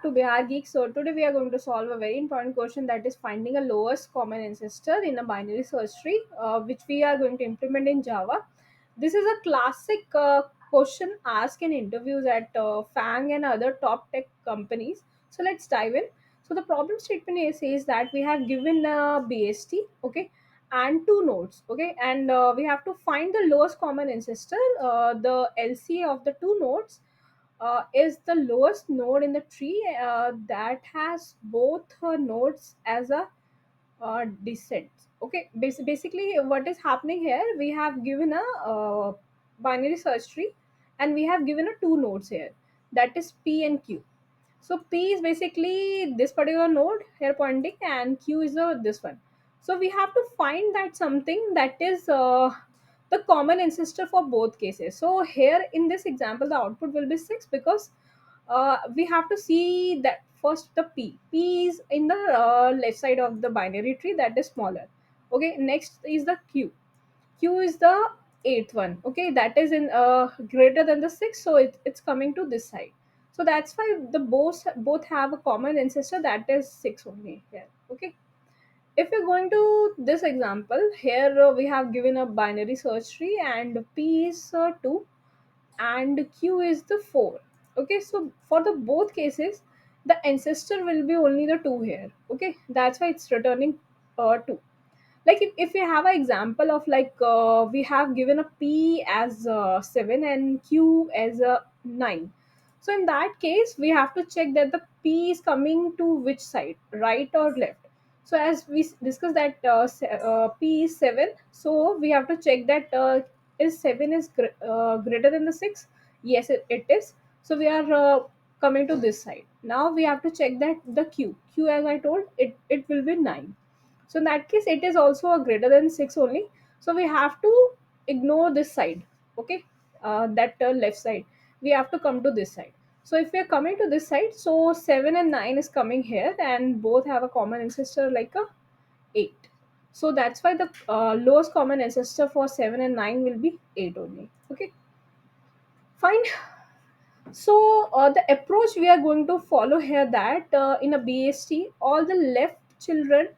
back to Bihar Geek. So today we are going to solve a very important question, that is finding a lowest common ancestor in a binary search tree, which we are going to implement in Java. This is a classic question asked in interviews at FANG and other top tech companies. So let's dive in. So the problem statement here says that we have given a BST, okay, and two nodes, okay, and we have to find the lowest common ancestor. The LCA of the two nodes is the lowest node in the tree that has both nodes as a descent. Okay, basically what is happening here, we have given a binary search tree and we have given a two nodes here, that is P and Q. So P is basically this particular node here pointing, and Q is this one. So we have to find that something that is the common ancestor for both cases. So here in this example, the output will be 6 because we have to see that first the P is in the left side of the binary tree, that is smaller. Okay, next is the Q is the eighth one. Okay, that is in greater than the 6, so it's coming to this side. So that's why the both have a common ancestor, that is 6 only here. Okay, if you're going to this example here, we have given a binary search tree and P is 2 and Q is the 4. Okay, so for the both cases, the ancestor will be only the 2 here. Okay, that's why it's returning 2. Like if we have an example of like we have given a P as 7 and Q as a 9. So in that case, we have to check that the P is coming to which side, right or left. So as we discussed that P is 7, so we have to check that is 7 is greater than the 6. Yes, it is. So we are coming to this side. Now we have to check that the Q, as I told, it will be 9. So in that case, it is also a greater than 6 only. So we have to ignore this side. Okay, that left side. We have to come to this side. So if we are coming to this side, so 7 and 9 is coming here, and both have a common ancestor like a 8. So that's why the lowest common ancestor for 7 and 9 will be 8 only. Okay, fine. So the approach we are going to follow here, that in a BST, all the left children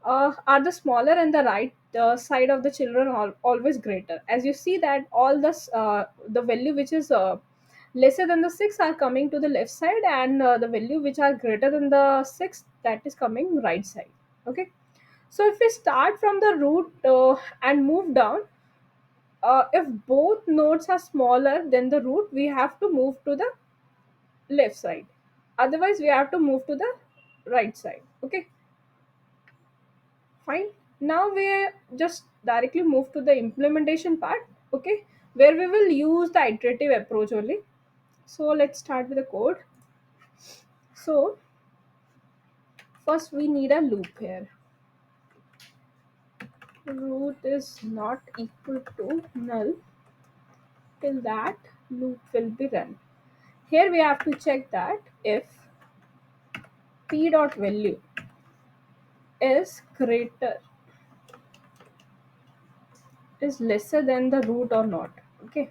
are the smaller and the right side of the children always greater. As you see that all the value which is lesser than the 6 are coming to the left side, and the value which are greater than the 6, that is coming right side. Okay, so if we start from the root and move down, if both nodes are smaller than the root, we have to move to the left side. Otherwise, we have to move to the right side. Okay, fine. Now we just directly move to the implementation part. Okay, where we will use the iterative approach only. So let's start with the code. So first we need a loop here. Root is not equal to null, till that loop will be run. Here we have to check that if p dot value is greater is lesser than the root or not. Okay,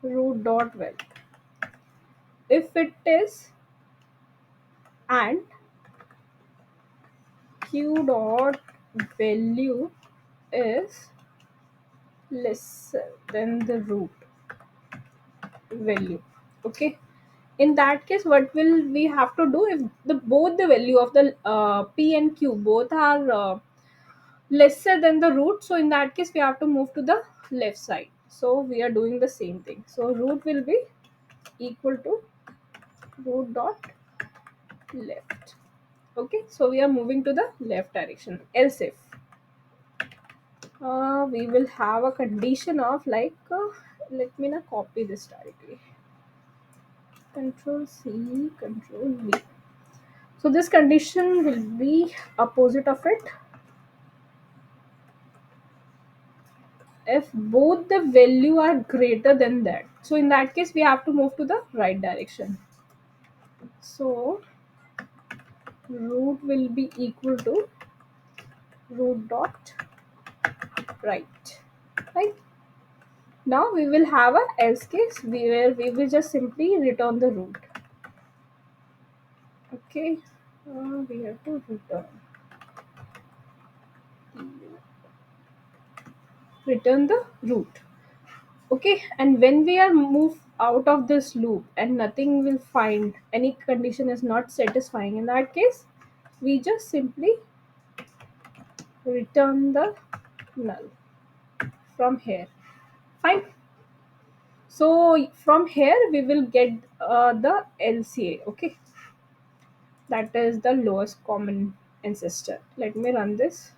root dot val. If it is, and q dot value is lesser than the root value. Okay, in that case, what will we have to do? If the both the value of the p and q both are lesser than the root, so in that case we have to move to the left side. So we are doing the same thing. So root will be equal to root dot left. Okay, so we are moving to the left direction. Else if we will have a condition of like let me now copy this directly, control C, control V. So this condition will be opposite of it. If both the value are greater than that, so in that case we have to move to the right direction. So root will be equal to root dot right. Right, now we will have a else case where we will just simply return the root. Okay, we have to return the root. Okay, and when we are moved out of this loop and nothing will find, any condition is not satisfying, in that case we just simply return the null from here. Fine. So from here we will get the LCA. Okay, that is the lowest common ancestor. Let me run this.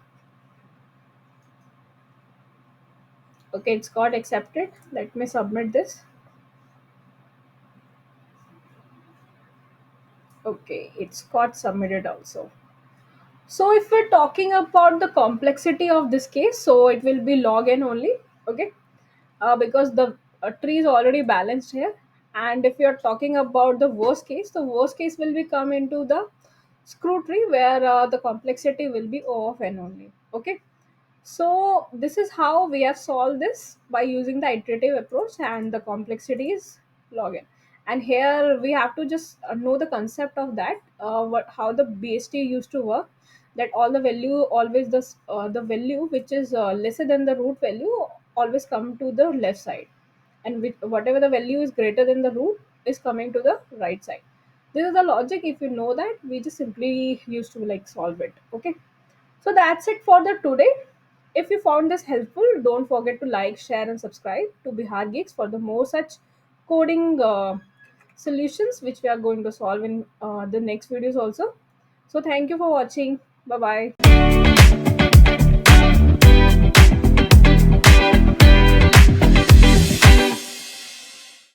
Okay, it's got accepted. Let me submit this. Okay, it's got submitted also. So if we're talking about the complexity of this case, so it will be log n only. Okay, because the tree is already balanced here. And if you're talking about the worst case will be come into the screw tree, where the complexity will be O of n only. Okay, so this is how we have solved this by using the iterative approach, and the complexity is log n. And here we have to just know the concept of that, what how the BST used to work. That all the value always the value which is lesser than the root value always come to the left side, and whatever the value is greater than the root is coming to the right side. This is the logic. If you know that, we just simply used to like solve it. Okay, so that's it for the today. If you found this helpful, don't forget to like, share, and subscribe to Bihar Geeks for the more such coding solutions which we are going to solve in the next videos also. So thank you for watching. Bye bye.